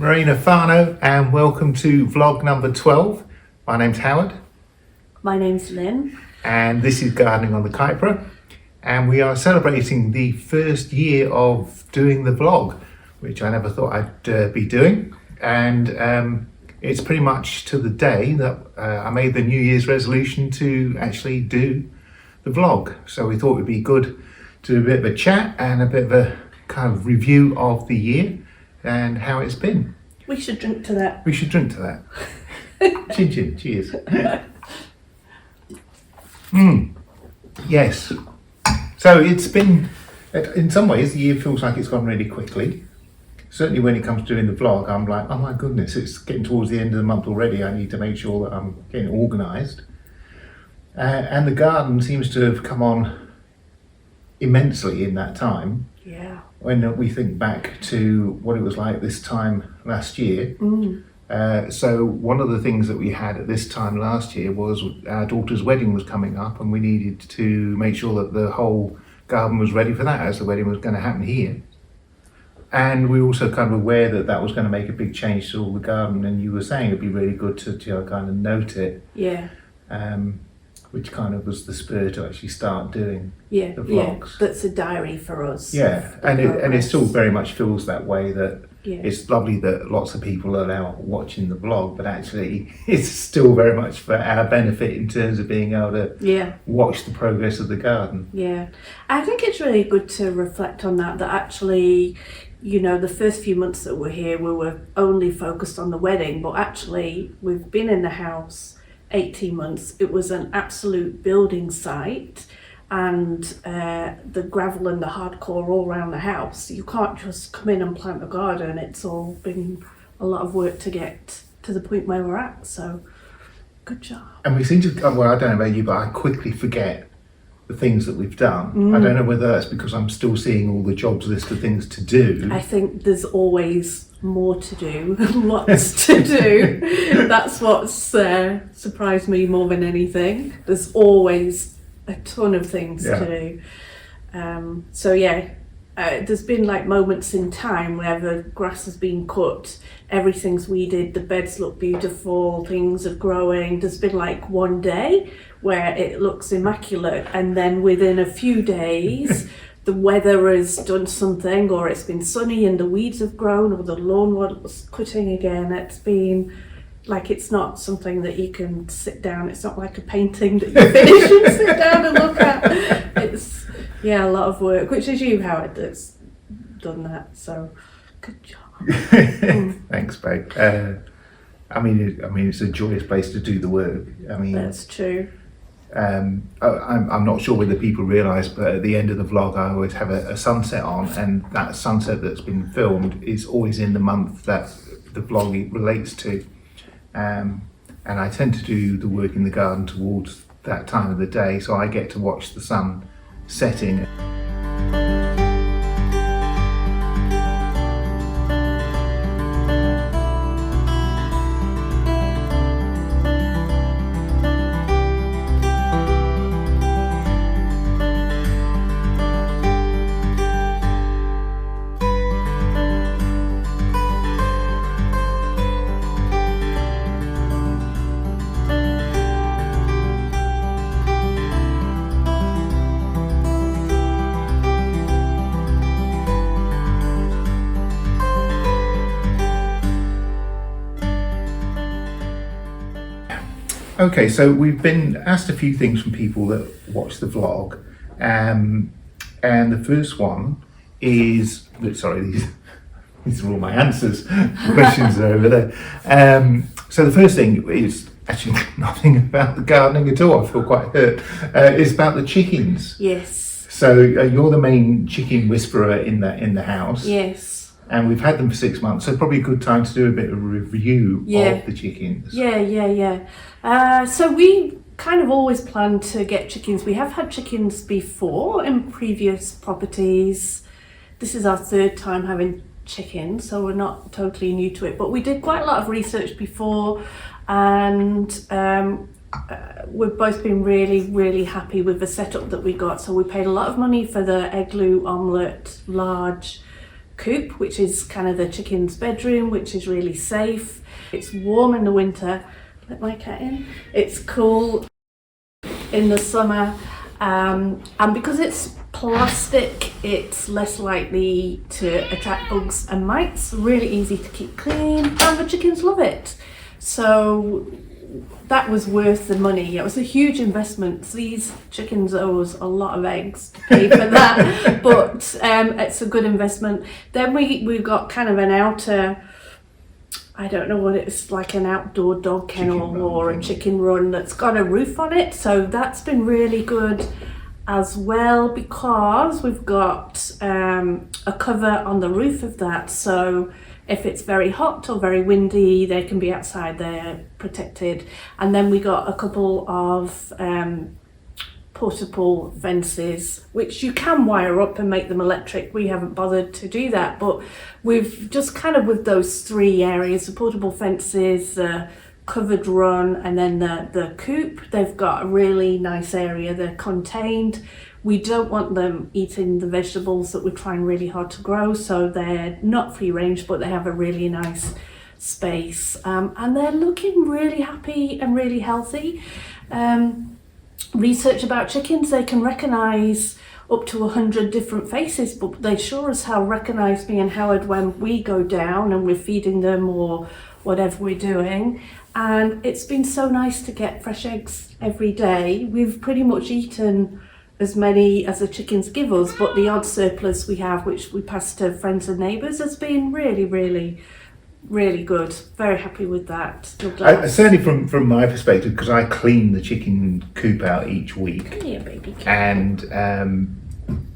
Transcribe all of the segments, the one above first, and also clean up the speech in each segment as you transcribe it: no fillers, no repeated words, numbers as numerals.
Marina Fano, and welcome to vlog number 12. My name's Howard. My name's Lynn. And this is Gardening on the Kaipara. And we are celebrating the first year of doing the vlog, which I never thought I'd be doing. And it's pretty much to the day that I made the New Year's resolution to actually do the vlog. So we thought it would be good to do a bit of a chat and a bit of a kind of review of the year and how it's been. We should drink to that. We should drink to that. Chin chin, cheers. Yes. So it's been, in some ways, the year feels like it's gone really quickly. Certainly when it comes to doing the vlog, I'm like, oh my goodness, it's getting towards the end of the month already. I need to make sure that I'm getting organised. And the garden seems to have come on immensely in that time. Yeah. When we think back to what it was like this time last year. So one of the things that we had at this time last year was our daughter's wedding was coming up, and we needed to make sure that the whole garden was ready for that, as the wedding was going to happen here. And we were also kind of aware that that was going to make a big change to all the garden, and you were saying it'd be really good to kind of note it. Yeah. Which kind of was the spur to actually start doing the vlogs. Yeah, that's a diary for us. Yeah, and it still very much feels that way, that Yeah. it's lovely that lots of people are now watching the vlog, but actually it's still very much for our benefit in terms of being able to watch the progress of the garden. Yeah, I think it's really good to reflect on that actually, you know, the first few months that we're here, we were only focused on the wedding, but actually we've been in the house 18 months. It was an absolute building site, and the gravel and the hardcore all around the house. You can't just come in and plant a garden. It's all been a lot of work to get to the point where we're at, so good job. And we seem to, well, I don't know about you, but I quickly forget the things that we've done. I don't know whether that's because I'm still seeing all the jobs list of things to do. I think there's always more to do, lots to do. That's what's surprised me more than anything. There's always a ton of things to do. There's been like moments in time where the grass has been cut, everything's weeded, the beds look beautiful, things are growing. There's been like one day where it looks immaculate, and then within a few days the weather has done something, or it's been sunny and the weeds have grown, or the lawn was cutting again. It's been like, it's not something that you can sit down, it's not like a painting that you finish and sit down and look at. It's a lot of work, which is you, Howard, that's done that, so good job. Thanks, babe. I mean it's a joyous place to do the work. I mean, that's true. I'm not sure whether people realise, but at the end of the vlog I always have a sunset on, and that sunset that's been filmed is always in the month that the vlog relates to. And I tend to do the work in the garden towards that time of the day, so I get to watch the sun setting. Okay, so we've been asked a few things from people that watch the vlog, and the first one is, sorry, these are all my answers. The questions are over there. So the first thing is actually nothing about the gardening at all. I feel quite hurt. It's about the chickens. Yes. So you're the main chicken whisperer in the house. Yes. And we've had them for 6 months, so probably a good time to do a bit of a review of the chickens. So we kind of always planned to get chickens. We have had chickens before in previous properties. This is our third time having chickens, so we're not totally new to it. But we did quite a lot of research before, and we've both been really happy with the setup that we got. So we paid a lot of money for the egg loo omelette, large coop, which is kind of the chicken's bedroom, which is really safe. It's warm in the winter. Let my cat in. It's cool in the summer, and because it's plastic, it's less likely to attract bugs and mites. Really easy to keep clean, and the chickens love it. So that was worth the money. It was a huge investment. These chickens owe us a lot of eggs to pay for that, but it's a good investment. Then we got kind of an outer, I don't know what it's like, an outdoor dog kennel or a chicken run that's got a roof on it. So that's been really good as well, because we've got a cover on the roof of that. So if it's very hot or very windy, they can be outside, they're protected. And then we got a couple of portable fences, which you can wire up and make them electric. We haven't bothered to do that, but we've just kind of, with those three areas, the portable fences, the covered run, and then the coop, they've got a really nice area. They're contained. We don't want them eating the vegetables that we're trying really hard to grow, so they're not free range, but they have a really nice space, and they're looking really happy and really healthy. Research about chickens, they can recognise up to 100 different faces, but they sure as hell recognise me and Howard when we go down and we're feeding them or whatever we're doing. And it's been so nice to get fresh eggs every day. We've pretty much eaten as many as the chickens give us, but the odd surplus we have, which we pass to friends and neighbours, has been really, really, really good. Very happy with that. Certainly from my perspective, because I clean the chicken coop out each week. Come here, baby. And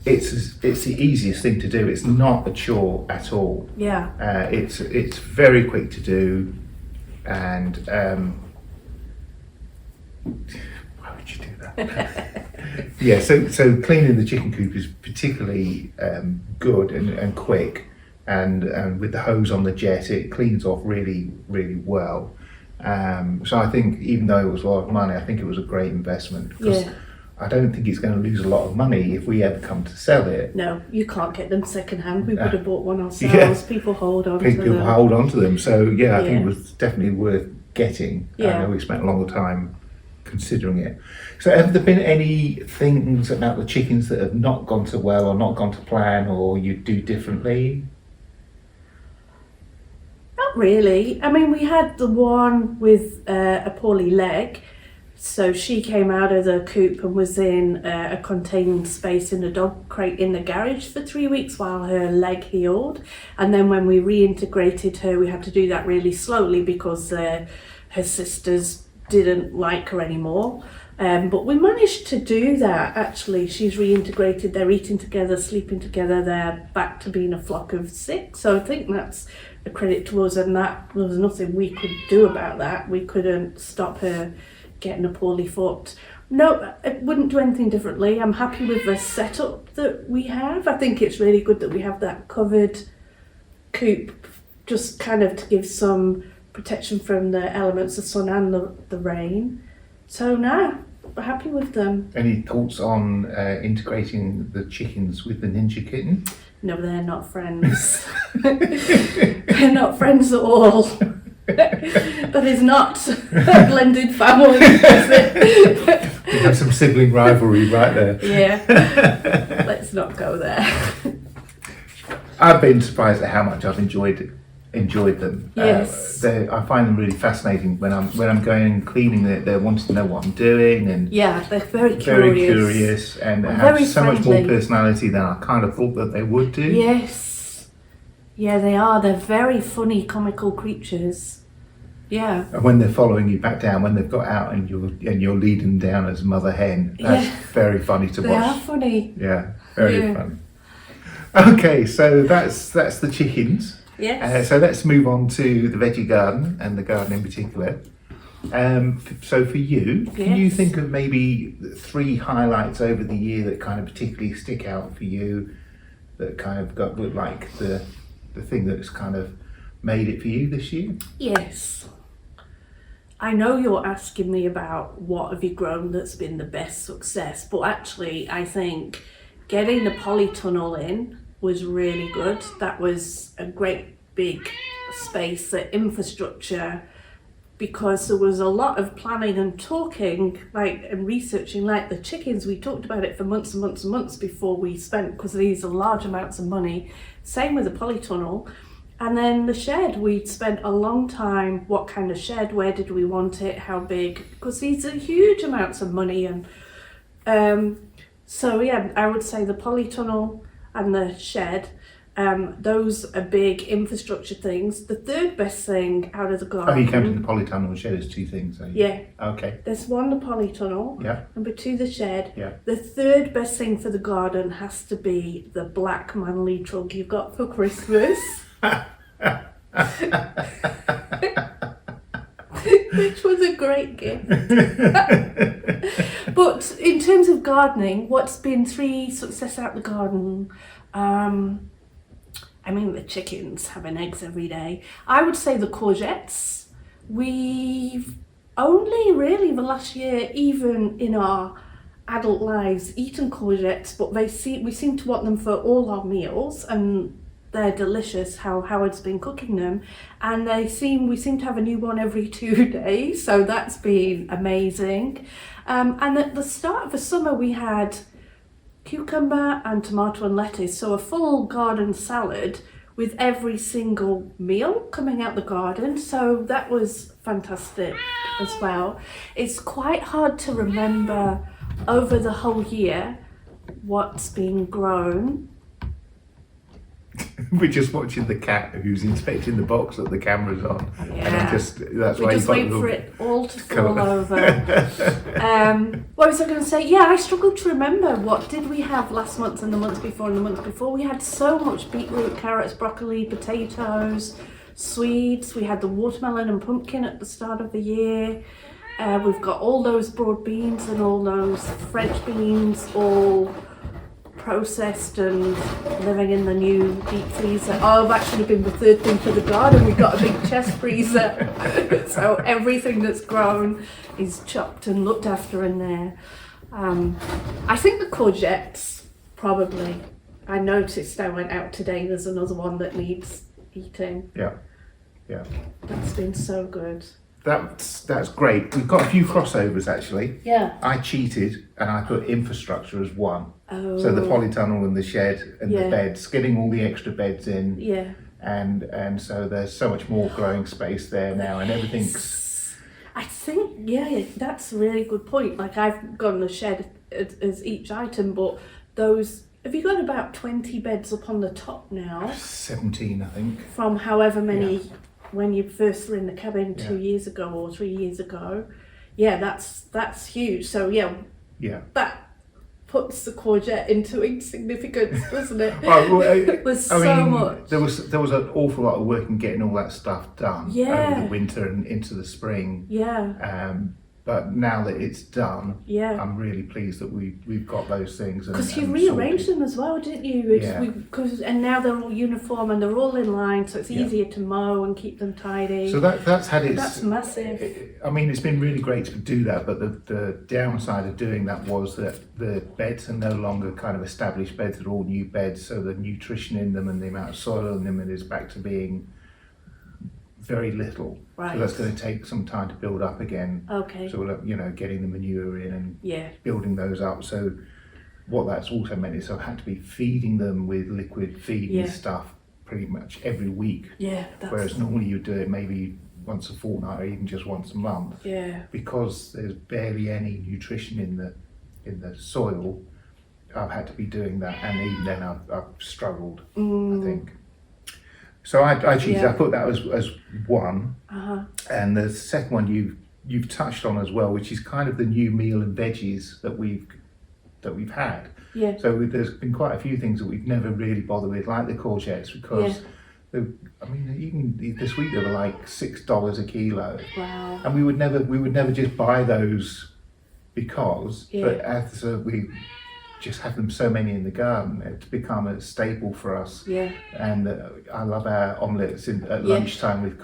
it's the easiest thing to do. It's not a chore at all. Yeah. It's very quick to do, and why would you do that? Yeah, so cleaning the chicken coop is particularly good and quick, and with the hose on the jet, it cleans off really, really well. So I think, even though it was a lot of money, I think it was a great investment, because I don't think it's going to lose a lot of money if we ever come to sell it. No, you can't get them second hand. We would have bought one ourselves. Yeah. People hold on to People them. hold on to them. So I think it was definitely worth getting. Yeah. I know we spent a long time considering it. So have there been any things about the chickens that have not gone so well, or not gone to plan, or you do differently? Not really. I mean, we had the one with a poorly leg. So she came out of the coop and was in a contained space in a dog crate in the garage for 3 weeks while her leg healed. And then when we reintegrated her, we had to do that really slowly because her sisters didn't like her anymore. But we managed to do that, actually. She's reintegrated, they're eating together, sleeping together, they're back to being a flock of 6. So I think that's a credit to us, and that there was nothing we could do about that. We couldn't stop her getting a poorly foot. No, I wouldn't do anything differently. I'm happy with the setup that we have. I think it's really good that we have that covered coop, just kind of to give some protection from the elements, the sun and the rain. So no, we're happy with them. Any thoughts on integrating the chickens with the ninja kitten? No, they're not friends. They're not friends at all. That is not a blended family, is it? You have some sibling rivalry right there. Yeah, let's not go there. I've been surprised at how much I've enjoyed them. Yes. I find them really fascinating when I'm going and cleaning. They're wanting to know what I'm doing, and yeah, they're very curious and have so much more personality than I kind of thought that they would do. Yes, yeah, they are. They're very funny, comical creatures. Yeah. And when they're following you back down, when they've got out and you're leading them down as mother hen, that's very funny to watch. They are funny. Yeah, very fun. Okay, so that's the chickens. Yes. So let's move on to the veggie garden, and the garden in particular. So for you, can you think of maybe 3 highlights over the year that kind of particularly stick out for you, that kind of got like the thing that's kind of made it for you this year? Yes. I know you're asking me about what have you grown that's been the best success, but actually I think getting the polytunnel in was really good. That was a great big space, infrastructure, because there was a lot of planning and talking, and researching, the chickens. We talked about it for months and months and months before we spent, because these are large amounts of money. Same with the polytunnel. And then the shed, we'd spent a long time, what kind of shed, where did we want it, how big, because these are huge amounts of money. And so yeah, I would say the polytunnel and the shed, those are big infrastructure things. The third best thing out of the garden... Oh, you counted the polytunnel and shed as two things, are you? Yeah. Okay. There's one, the polytunnel. Yeah. Number two, the shed. Yeah. The third best thing for the garden has to be the black manly trunk you got for Christmas. Which was a great gift. But in terms of gardening, what's been 3 success out the garden? The chickens having eggs every day. I would say the courgettes. We've only really the last year, even in our adult lives, eaten courgettes, but we seem to want them for all our meals, and they're delicious. How Howard's been cooking them, and we seem to have a new one every 2 days, so that's been amazing. And at the start of the summer we had cucumber and tomato and lettuce, so a full garden salad with every single meal coming out the garden, so that was fantastic as well. It's quite hard to remember over the whole year what's been grown. We're just watching the cat who's inspecting the box that the camera's on. Yeah. And that's We why just you've got wait the- for it all to fall over. What was I going to say? Yeah, I struggled to remember what did we have last month and the month before and the month before. We had so much beetroot, carrots, broccoli, potatoes, swedes. We had the watermelon and pumpkin at the start of the year. We've got all those broad beans and all those French beans, all processed and living in the new deep freezer. Oh, that should have been the third thing for the garden. We've got a big chest freezer. So everything that's grown is chopped and looked after in there. I think the courgettes, probably. I noticed I went out today, there's another one that needs eating. Yeah. That's been so good. That's great. We've got a few crossovers actually. Yeah. I cheated and I put infrastructure as one. Oh. So the polytunnel and the shed and the beds, getting all the extra beds in. Yeah. And so there's so much more growing space there now, and everything's... I think, that's a really good point. I've gone the shed as each item, but those... Have you got about 20 beds up on the top now? 17, I think. From however many when you first were in the cabin 2 years ago or 3 years ago. Yeah, that's huge. So that puts the courgette into insignificance, doesn't it? There's so much. There was an awful lot of work in getting all that stuff done over the winter and into the spring. Yeah. But now that it's done, yeah, I'm really pleased that we've got those things. Because you rearranged them as well, didn't you? And now they're all uniform and they're all in line, so it's easier to mow and keep them tidy. So that's had its... That's massive. I mean, it's been really great to do that, but the downside of doing that was that the beds are no longer kind of established beds, they're all new beds, so the nutrition in them and the amount of soil in them is back to being very little. Right. So that's going to take some time to build up again. Okay. So we'll, getting the manure in and building those up. So what that's also meant is I've had to be feeding them with liquid feed and stuff pretty much every week. Yeah. Whereas normally you do it maybe once a fortnight or even just once a month. Yeah. Because there's barely any nutrition in the soil, I've had to be doing that, and even then I've struggled. I think. So I cheated. I put that as one, and the second one you've touched on as well, which is kind of the new meal and veggies that we've had. Yeah. So there's been quite a few things that we've never really bothered with, like the courgettes, because even this week they were like $6 a kilo. Wow. And we would never just buy those because, but as just have them so many in the garden. It's become a staple for us. Yeah. And I love our omelettes at lunchtime with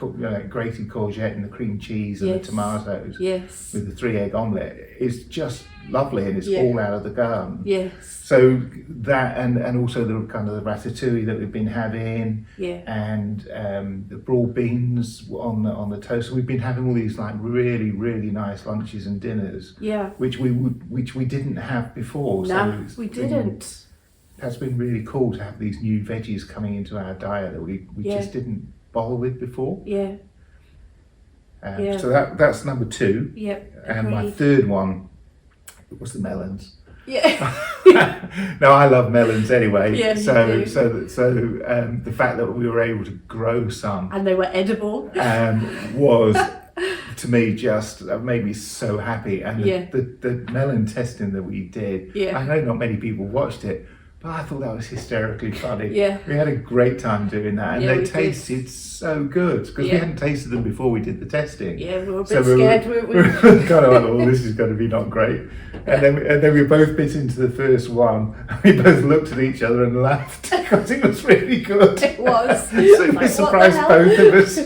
grated courgette and the cream cheese and the tomatoes. Yes. With the 3-egg omelette. It's just lovely, and it's all out of the garden. Yes. So that, and also the kind of the ratatouille that we've been having. Yeah. And the broad beans on the toast. So we've been having all these like really, really nice lunches and dinners. Yeah. Which we didn't have before. No, we didn't. That's been really cool to have these new veggies coming into our diet that we just didn't bother with before. Yeah. So that's number 2. Yep. And my third one was the melons. Yeah. No, I love melons anyway. Yeah, so you do. the fact that we were able to grow some and they were edible. Was to me just made me so happy. And the melon testing that we did, I know not many people watched it, but I thought that was hysterically funny. Yeah. We had a great time doing that, and they tasted so good because we hadn't tasted them before we did the testing. Yeah, we were a bit scared, weren't we? We were kind of like, oh, this is going to be not great. And then we both bit into the first one. We both looked at each other and laughed because it was really good. It was. So it surprised both of us.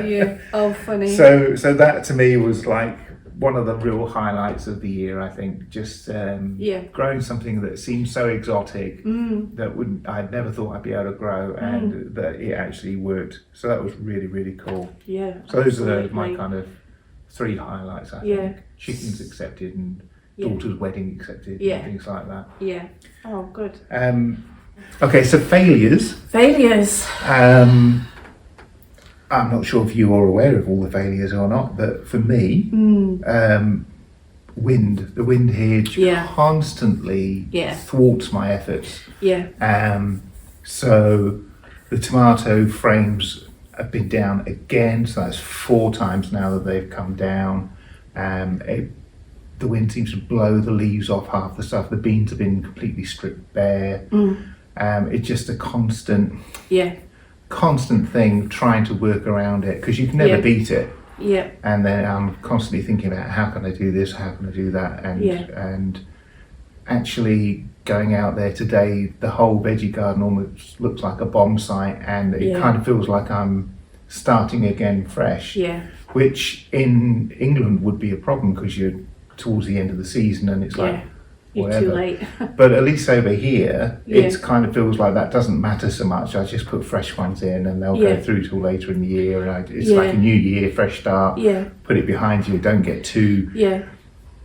Yeah. Oh, funny. So that to me was like one of the real highlights of the year, I think. Just growing something that seemed so exotic that I'd never thought I'd be able to grow, and that it actually worked. So that was really, really cool. Yeah. So those are my kind of 3 highlights, I think. Chickens accepted and daughter's wedding accepted and things like that. Yeah. Oh, good. Okay, so failures. Failures. I'm not sure if you are aware of all the failures or not, but for me, the wind here constantly thwarts my efforts. Yeah. So the tomato frames have been down again, so that's 4 times now that they've come down. The wind seems to blow the leaves off half the stuff. The beans have been completely stripped bare. It's just a constant thing trying to work around it, because you can never beat it. Yeah. And then I'm constantly thinking about how can I do this, how can I do that, and actually going out there today, the whole veggie garden almost looks like a bomb site, and it kind of feels like I'm starting again fresh. Yeah. Which in England would be a problem because you're towards the end of the season and it's like whatever. You're too late. But at least over here, it kind of feels like that doesn't matter so much. I just put fresh ones in and they'll go through till later in the year. And it's like a new year, fresh start. Yeah. Put it behind you. Don't get too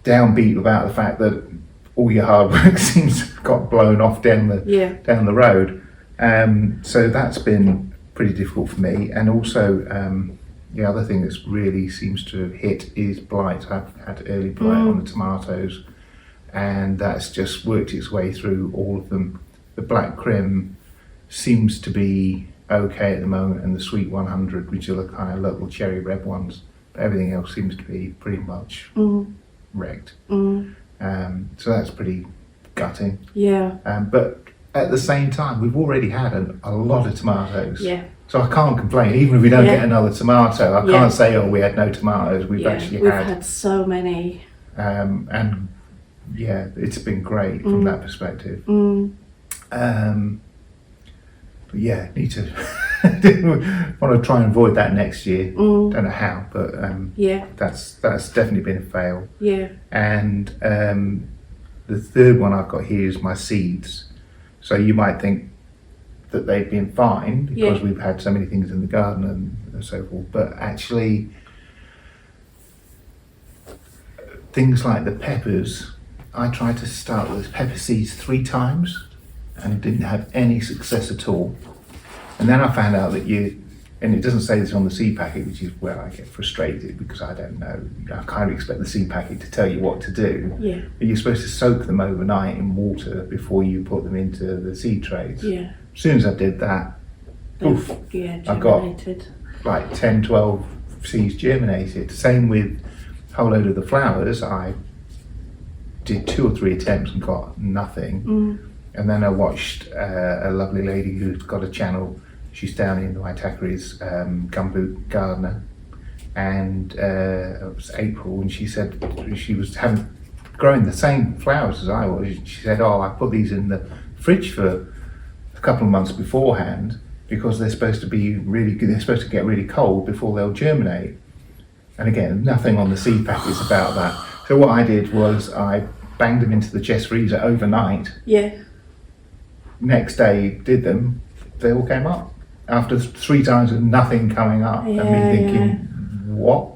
downbeat about the fact that all your hard work seems to have got blown off down the road. So that's been pretty difficult for me. And also, the other thing that's really seems to hit is blight. I've had early blight on the tomatoes, and that's just worked its way through all of them. The black crim seems to be okay at the moment, and the sweet 100, which are the kind of little cherry red ones. But everything else seems to be pretty much wrecked. So that's pretty gutting. Yeah. But at the same time, we've already had a lot of tomatoes. Yeah. So I can't complain, even if we don't get another tomato. I can't say, oh, we had no tomatoes. We've had so many. And it's been great from that perspective. But need to want to try and avoid that next year. Don't know how, but that's definitely been a fail. Yeah. And the third one I've got here is my seeds. So you might think that they've been fine because we've had so many things in the garden and so forth, but actually things like the peppers, I tried to start with pepper seeds 3 times and didn't have any success at all. And then I found out that and it doesn't say this on the seed packet, which is where I get frustrated because I don't know. I kind of expect the seed packet to tell you what to do. Yeah. But you're supposed to soak them overnight in water before you put them into the seed trays. Yeah. As soon as I did that, I got like 10, 12 seeds germinated. Same with a whole load of the flowers. I did 2 or 3 attempts and got nothing. And then I watched a lovely lady who's got a channel. She's down in Waitaka's gumboot gardener, and it was April, and she said she was having growing the same flowers as I was. She said, "Oh, I put these in the fridge for a couple of months beforehand because they're supposed to be really good. They're supposed to get really cold before they'll germinate." And again, nothing on the seed packets about that. So what I did was I banged them into the chest freezer overnight. Yeah. Next day, did them. They all came up after 3 times of nothing coming up, and me thinking, what?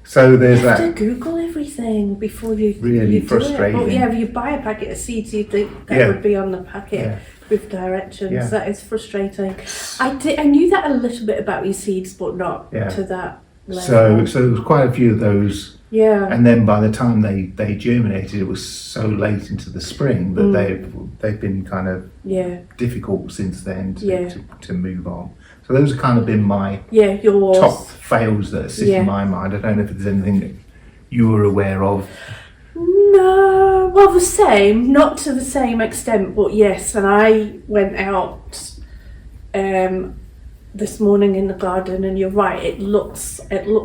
So there's you have that. to Google everything before you Really you do frustrating. it. But yeah, if you buy a packet of seeds, you think that would be on the packet with directions. Yeah. That is frustrating. I knew that a little bit about your seeds, but not to that level. So there was quite a few of those. Yeah. And then by the time they germinated, it was so late into the spring that they've been kind of difficult since then to move on. So those have kind of been my yours. top fails that sit in my mind. I don't know if there's anything that you were aware of. No, well, the same, not to the same extent, but yes. And I went out this morning in the garden, and you're right, it looks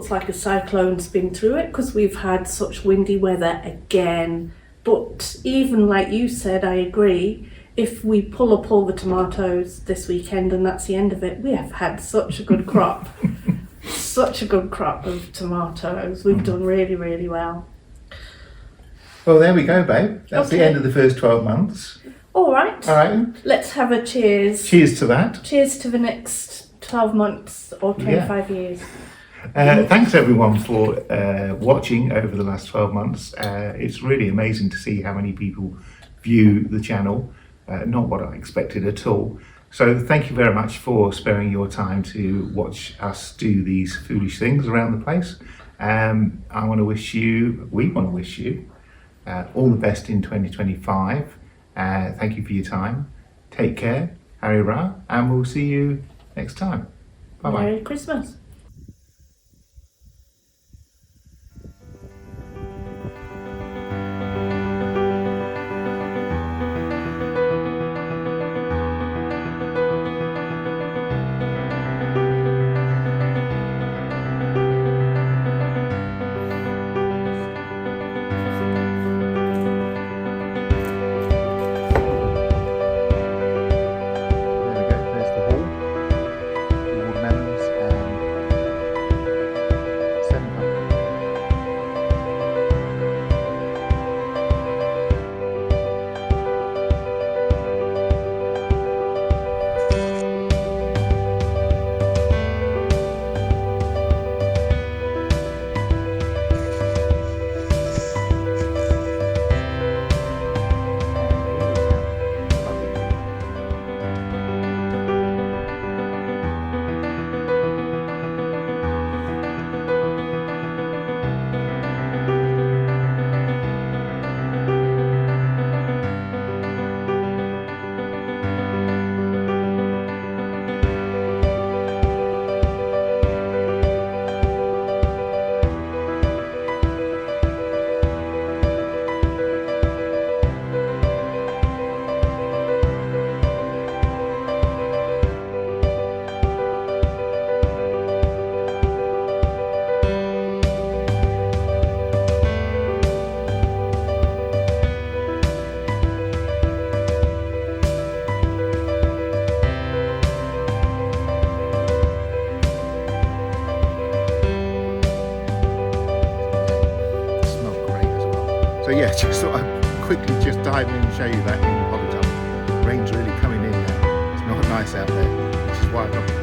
like a cyclone's been through it because we've had such windy weather again. But even like you said, I agree, if we pull up all the tomatoes this weekend and that's the end of it, we have had such a good crop. Such a good crop of tomatoes. We've done really, really well. Well, there we go, babe. That's the end of the first 12 months. All right. All right. Let's have a cheers. Cheers to that. Cheers to the next 12 months or 25 years. Thanks everyone for watching over the last 12 months. It's really amazing to see how many people view the channel. Not what I expected at all. So thank you very much for sparing your time to watch us do these foolish things around the place. We want to wish you all the best in 2025. Thank you for your time. Take care, Harry Ra, and we'll see you next time. Bye-bye. Merry Christmas. Just thought I'd quickly just dive in and show you that in the hobby top. Rain's really coming in now. It's not nice out there, which is why I've got